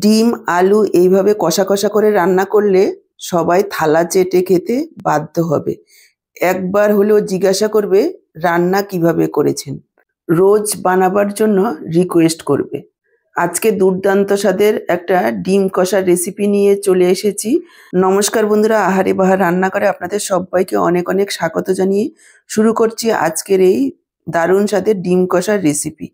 ডিম আলু এইভাবে কষা কষা করে রান্না করলে সবাই থালা চেটে খেতে বাধ্য হবে। একবার হলেও জিজ্ঞাসা করবে রান্না কিভাবে করেছেন। রোজ বানাবার জন্য রিকোয়েস্ট করবে। আজকে দুর্দান্ত স্বাদের একটা ডিম কষার রেসিপি নিয়ে চলে এসেছি। নমস্কার বন্ধুরা, আহারে বাহার রান্নাঘরে আপনাদের সবাইকে অনেক অনেক স্বাগত জানিয়ে শুরু করছি আজকের এই দারুণ স্বাদের ডিম কষার রেসিপি।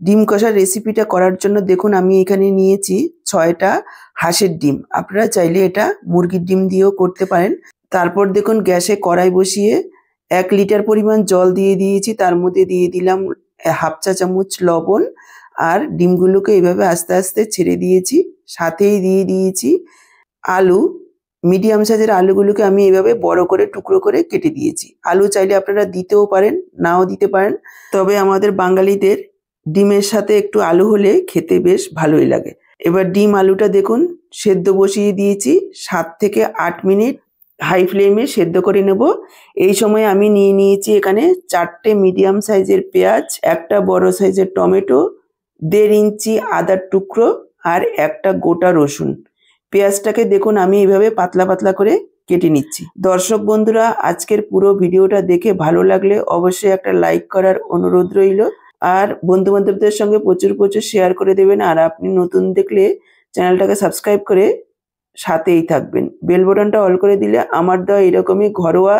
ডিম কষার রেসিপিটা করার জন্য দেখুন আমি এখানে নিয়েছি 6টা হাঁসের ডিম। আপনারা চাইলে এটা মুরগির ডিম দিয়েও করতে পারেন। তারপর দেখুন গ্যাসে কড়াই বসিয়ে 1 লিটার পরিমাণ জল দিয়ে দিয়েছি। তার মধ্যে দিয়ে দিলাম হাফ চা চামচ লবণ আর ডিমগুলোকে এইভাবে আস্তে আস্তে ছেড়ে দিয়েছি। সাথেই দিয়ে দিয়েছি আলু। মিডিয়াম সাইজের আলুগুলোকে আমি এইভাবে বড় করে টুকরো করে কেটে দিয়েছি। আলু চাইলে আপনারা দিতেও পারেন, নাও দিতে পারেন, তবে আমাদের বাঙালিদের ডিমের সাথে একটু আলু হলে খেতে বেশ ভালোই লাগে। এবার ডিম আলুটা দেখুন সেদ্ধ বসিয়ে দিয়েছি। 7 থেকে 8 মিনিট হাই ফ্লেমে সেদ্ধ করে নেব। এই সময় আমি নিয়ে নিয়েছি এখানে 4টে মিডিয়াম সাইজের পেঁয়াজ, একটা বড় সাইজের টমেটো, 1.5 ইঞ্চি আদার টুকরো আর একটা গোটা রসুন। পেঁয়াজটাকে দেখুন আমি এইভাবে পাতলা পাতলা করে কেটে নিচ্ছি। দর্শক বন্ধুরা, আজকের পুরো ভিডিওটা দেখে ভালো লাগলে অবশ্যই একটা লাইক করার অনুরোধ রইল। আর বন্ধু বান্ধবদের সঙ্গে প্রচুর প্রচুর শেয়ার করে দেবেন। আর আপনি নতুন দেখলে চ্যানেলটাকে সাবস্ক্রাইব করে সাথেই থাকবেন। বেল বাটনটা অল করে দিলে আমার দেওয়া এরকমই ঘরোয়া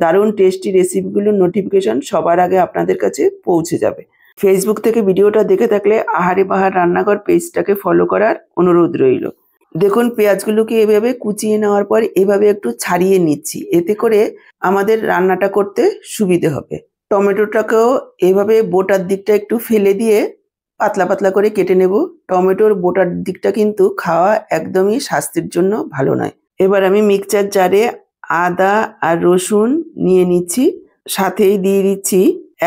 দারুণ টেস্টি রেসিপিগুলোর নোটিফিকেশন সবার আগে আপনাদের কাছে পৌঁছে যাবে। ফেসবুক থেকে ভিডিওটা দেখে থাকলে আহারে বাহার রান্নাঘর পেজটাকে ফলো করার অনুরোধ রইল। দেখুন পেঁয়াজগুলোকে এভাবে কুচিয়ে নেওয়ার পর এভাবে একটু ছাড়িয়ে নিচ্ছি, এতে করে আমাদের রান্নাটা করতে সুবিধে হবে। টমেটোটাকেও এভাবে বোটার দিকটা একটু ফেলে দিয়ে পাতলা পাতলা করে কেটে নেব। টমেটোর বোটার দিকটা কিন্তু খাওয়া একদমই স্বাস্থ্যের জন্য ভালো নয়। এবার আমি মিক্সচার জারে আদা আর রসুন নিয়ে নিচ্ছি। সাথেই দিয়ে দিচ্ছি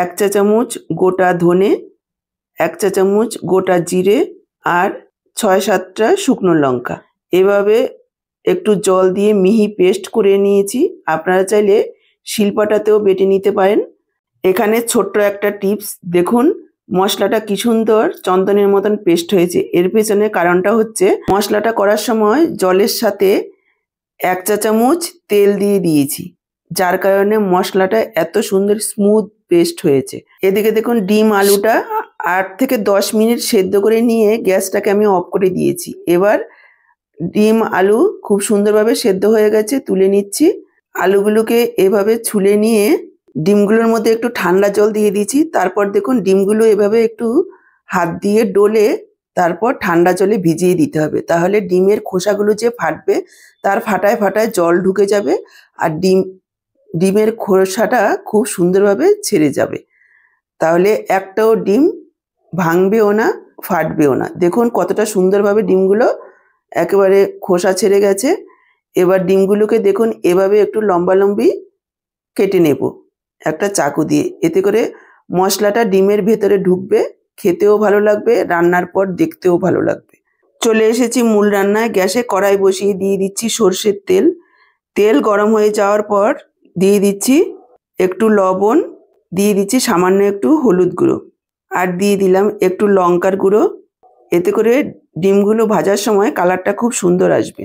1 চা চামচ গোটা ধনে, 1 চা চামচ গোটা জিরে আর 6-7টা শুকনো লঙ্কা। এভাবে একটু জল দিয়ে মিহি পেস্ট করে নিয়েছি। আপনারা চাইলে শিলপাটাতেও বেটে নিতে পারেন। এখানে ছোট্ট একটা টিপস দেখুন, মশলাটা কি সুন্দর চন্দনের মতন পেস্ট হয়েছে। এর পেছনে কারণটা হচ্ছে মশলাটা করার সময় জলের সাথে 1 চা চামচ তেল দিয়ে দিয়েছি, যার কারণে মশলাটা এত সুন্দর স্মুথ পেস্ট হয়েছে। এদিকে দেখুন ডিম আলুটা 8 থেকে 10 মিনিট সেদ্ধ করে নিয়ে গ্যাসটাকে আমি অফ করে দিয়েছি। এবার ডিম আলু খুব সুন্দরভাবে সেদ্ধ হয়ে গেছে, তুলে নিচ্ছি। আলুগুলোকে এভাবে ছুলে নিয়ে ডিমগুলোর মধ্যে একটু ঠান্ডা জল দিয়ে দিয়েছি। তারপর দেখুন ডিমগুলো এভাবে একটু হাত দিয়ে ডলে তারপর ঠান্ডা জলে ভিজিয়ে দিতে হবে। তাহলে ডিমের খোসাগুলো যে ফাটবে তার ফাটায় ফাটায় জল ঢুকে যাবে আর ডিমের খোসাটা খুব সুন্দরভাবে ছেড়ে যাবে। তাহলে একটাও ডিম ভাঙবেও না, ফাটবেও না। দেখুন কতটা সুন্দরভাবে ডিমগুলো একেবারে খোসা ছেড়ে গেছে। এবার ডিমগুলোকে দেখুন এভাবে একটু লম্বালম্বি কেটে নেব একটা চাকু দিয়ে, এতে করে মশলাটা ডিমের ভেতরে ঢুকবে, খেতেও ভালো লাগবে, রান্নার পর দেখতেও ভালো লাগবে। চলে এসেছি মূল রান্নায়। গ্যাসে কড়াই বসিয়ে দিয়ে দিচ্ছি সর্ষের তেল। তেল গরম হয়ে যাওয়ার পর দিয়ে দিচ্ছি একটু লবণ, দিয়ে দিচ্ছি সামান্য একটু হলুদ গুঁড়ো আর দিয়ে দিলাম একটু লঙ্কার গুঁড়ো। এতে করে ডিমগুলো ভাজার সময় কালারটা খুব সুন্দর আসবে।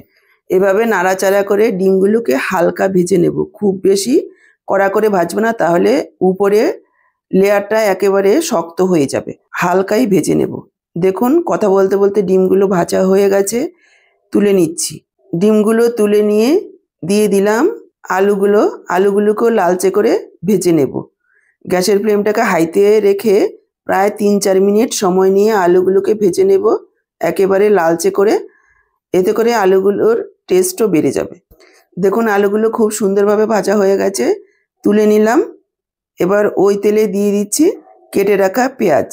এভাবে নাড়াচাড়া করে ডিমগুলোকে হালকা ভেজে নেব, খুব বেশি কড়া করে ভাজবো না, তাহলে উপরে লেয়ারটা একেবারে শক্ত হয়ে যাবে। হালকাই ভেজে নেব। দেখুন কথা বলতে বলতে ডিমগুলো ভাজা হয়ে গেছে, তুলে নিচ্ছি। ডিমগুলো তুলে নিয়ে দিয়ে দিলাম আলুগুলোকেও লালচে করে ভেজে নেব। গ্যাসের ফ্লেমটাকে হাইতে রেখে প্রায় 3-4 মিনিট সময় নিয়ে আলুগুলোকে ভেজে নেব একেবারে লালচে করে। এতে করে আলুগুলোর টেস্টও বেড়ে যাবে। দেখুন আলুগুলো খুব সুন্দরভাবে ভাজা হয়ে গেছে, তুলে নিলাম। এবার ওই তেলে দিয়ে দিচ্ছি কেটে রাখা পেঁয়াজ।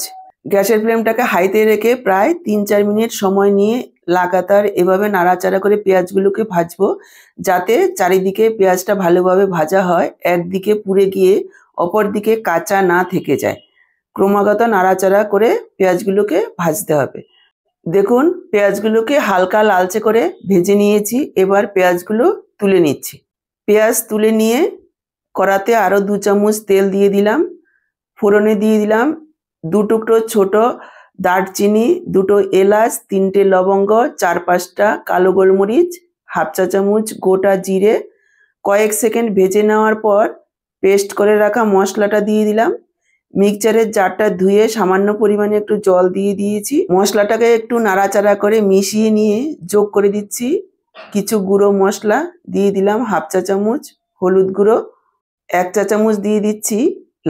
গ্যাসের ফ্লেমটাকে হাইতে রেখে প্রায় 3-4 মিনিট সময় নিয়ে লাগাতার এভাবে নাড়াচাড়া করে পেঁয়াজগুলোকে ভাজবো, যাতে চারিদিকে পেঁয়াজটা ভালোভাবে ভাজা হয়, একদিকে পুড়ে গিয়ে অপর দিকে কাঁচা না থেকে যায়। ক্রমাগত নাড়াচাড়া করে পেঁয়াজগুলোকে ভাজতে হবে। দেখুন পেঁয়াজগুলোকে হালকা লালচে করে ভেজে নিয়েছি। এবার পেঁয়াজগুলো তুলে নিচ্ছি। পেঁয়াজ তুলে নিয়ে কড়াতে আরও 2 চামচ তেল দিয়ে দিলাম। ফোড়নে দিয়ে দিলাম 2 টুকরো ছোট দারচিনি, 2টো এলাচ, 3টে লবঙ্গ, 4-5টা কালো গোলমরিচ, হাফ চা চামচ গোটা জিরে। কয়েক সেকেন্ড ভেজে নেওয়ার পর পেস্ট করে রাখা মশলাটা দিয়ে দিলাম। মিক্সচারের জারটা ধুয়ে সামান্য পরিমাণে একটু জল দিয়ে দিয়েছি। মশলাটাকে একটু নাড়াচাড়া করে মিশিয়ে নিয়ে যোগ করে দিচ্ছি কিছু গুঁড়ো মশলা। দিয়ে দিলাম হাফ চা চামচ হলুদ গুঁড়ো, 1 চা চামচ দিয়ে দিচ্ছি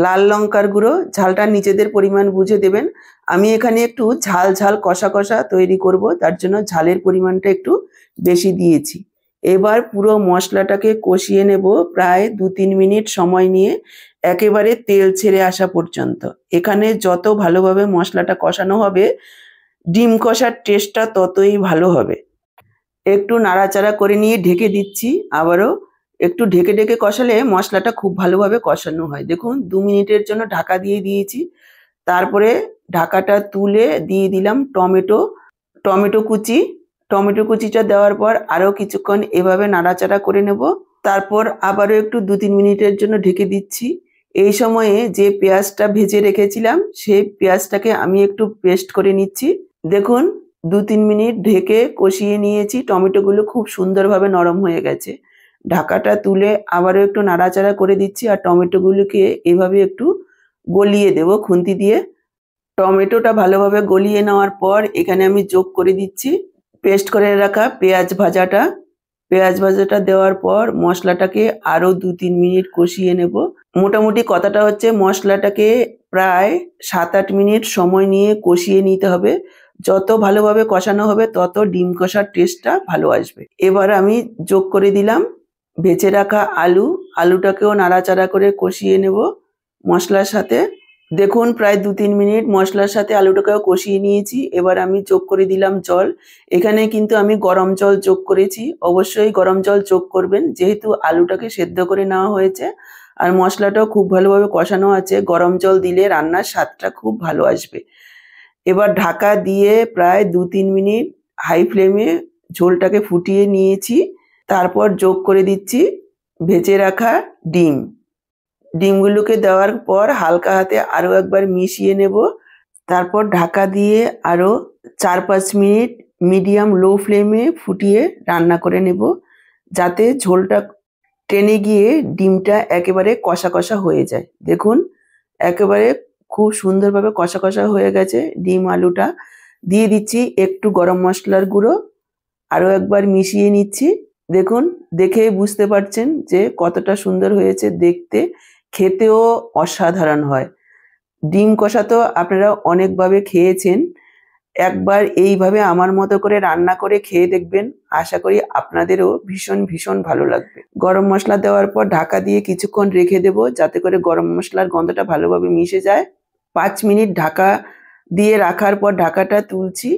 লাল লঙ্কার গুঁড়ো। ঝালটা নিজেদের পরিমাণ বুঝে দেবেন। আমি এখানে একটু ঝাল ঝাল কষা কষা তৈরি করব, তার জন্য ঝালের পরিমাণটা একটু বেশি দিয়েছি। এবার পুরো মশলাটাকে কষিয়ে নেব প্রায় 2-3 মিনিট সময় নিয়ে, একেবারে তেল ছেড়ে আসা পর্যন্ত। এখানে যত ভালোভাবে মশলাটা কষানো হবে ডিম কষার টেস্টটা ততই ভালো হবে। একটু নাড়াচাড়া করে নিয়ে ঢেকে দিচ্ছি। আবারও একটু ঢেকে ঢেকে কষালে মশলাটা খুব ভালোভাবে কষানো হয়। দেখুন 2 মিনিটের জন্য ঢাকা দিয়ে দিয়েছি। তারপরে ঢাকাটা তুলে দিয়ে দিলাম টমেটো কুচি। টমেটো কুচিটা দেওয়ার পর আরও কিছুক্ষণ এভাবে নাড়াচাড়া করে নেব। তারপর আবারও একটু 2-3 মিনিটের জন্য ঢেকে দিচ্ছি। এই সময়ে যে পেঁয়াজটা ভেজে রেখেছিলাম সেই পেঁয়াজটাকে আমি একটু পেস্ট করে নিচ্ছি। দেখুন 2-3 মিনিট ঢেকে কষিয়ে নিয়েছি। টমেটোগুলো খুব সুন্দরভাবে নরম হয়ে গেছে। ঢাকাটা তুলে আবারও একটু নাড়াচাড়া করে দিচ্ছি আর টমেটোগুলোকে এভাবে একটু গলিয়ে দেব খুন্তি দিয়ে। টমেটোটা ভালোভাবে গলিয়ে নেওয়ার পর এখানে আমি যোগ করে দিচ্ছি পেস্ট করে রাখা পেঁয়াজ ভাজাটা। পেঁয়াজ ভাজাটা দেওয়ার পর মশলাটাকে আরও 2-3 মিনিট কষিয়ে নেব। মোটামুটি কথাটা হচ্ছে মশলাটাকে প্রায় 7-8 মিনিট সময় নিয়ে কষিয়ে নিতে হবে। যত ভালোভাবে কষানো হবে তত ডিম কষার টেস্টটা ভালো আসবে। এবার আমি যোগ করে দিলাম ভেজে রাখা আলুটাকেও নাড়াচাড়া করে কষিয়ে নেব মশলার সাথে। দেখুন প্রায় 2-3 মিনিট মশলার সাথে আলুটাকেও কষিয়ে নিয়েছি। এবার আমি যোগ করে দিলাম জল। এখানে কিন্তু আমি গরম জল যোগ করেছি। অবশ্যই গরম জল যোগ করবেন, যেহেতু আলুটাকে সেদ্ধ করে নেওয়া হয়েছে আর মশলাটাও খুব ভালোভাবে কষানো আছে। গরম জল দিলে রান্নার স্বাদটা খুব ভালো আসবে। এবার ঢাকা দিয়ে প্রায় 2-3 মিনিট হাই ফ্লেমে ঝোলটাকে ফুটিয়ে নিয়েছি। তারপর যোগ করে দিচ্ছি ভেজে রাখা ডিম। ডিমগুলোকে দেওয়ার পর হালকা হাতে আরও একবার মিশিয়ে নেব। তারপর ঢাকা দিয়ে আরও 4-5 মিনিট মিডিয়াম লো ফ্লেমে ফুটিয়ে রান্না করে নেব, যাতে ঝোলটা টেনে গিয়ে ডিমটা একেবারে কষা কষা হয়ে যায়। দেখুন একেবারে খুব সুন্দরভাবে কষা কষা হয়ে গেছে ডিম আলুটা। দিয়ে দিচ্ছি একটু গরম মশলার গুঁড়ো, আরও একবার মিশিয়ে নিচ্ছি। দেখুন দেখে বুঝতে পারছেন যে কতটা সুন্দর হয়েছে দেখতে, খেতেও অসাধারণ হয়। ডিম কষা তো আপনারা অনেকভাবে খেয়েছেন, একবার এইভাবে আমার মতো করে রান্না করে খেয়ে দেখবেন। আশা করি আপনাদেরও ভীষণ ভীষণ ভালো লাগবে। গরম মশলা দেওয়ার পর ঢাকা দিয়ে কিছুক্ষণ রেখে দেব, যাতে করে গরম মশলার গন্ধটা ভালোভাবে মিশে যায়। 5 মিনিট ঢাকা দিয়ে রাখার পর ঢাকাটা তুলছি।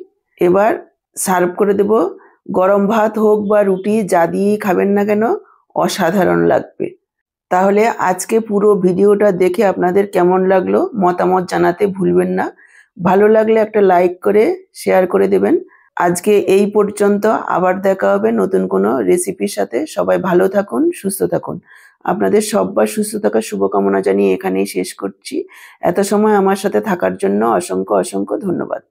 এবার সার্ভ করে দেব। গরম ভাত হোক বা রুটি, যা দিয়েই খাবেন না কেন অসাধারণ লাগবে। তাহলে আজকে পুরো ভিডিওটা দেখে আপনাদের কেমন লাগলো মতামত জানাতে ভুলবেন না। ভালো লাগলে একটা লাইক করে শেয়ার করে দেবেন। আজকে এই পর্যন্ত, আবার দেখা হবে নতুন কোনো রেসিপির সাথে। সবাই ভালো থাকুন, সুস্থ থাকুন। আপনাদের সবার সুস্থ থাকার শুভকামনা জানিয়ে এখানেই শেষ করছি। এত সময় আমার সাথে থাকার জন্য অসংখ্য অসংখ্য ধন্যবাদ।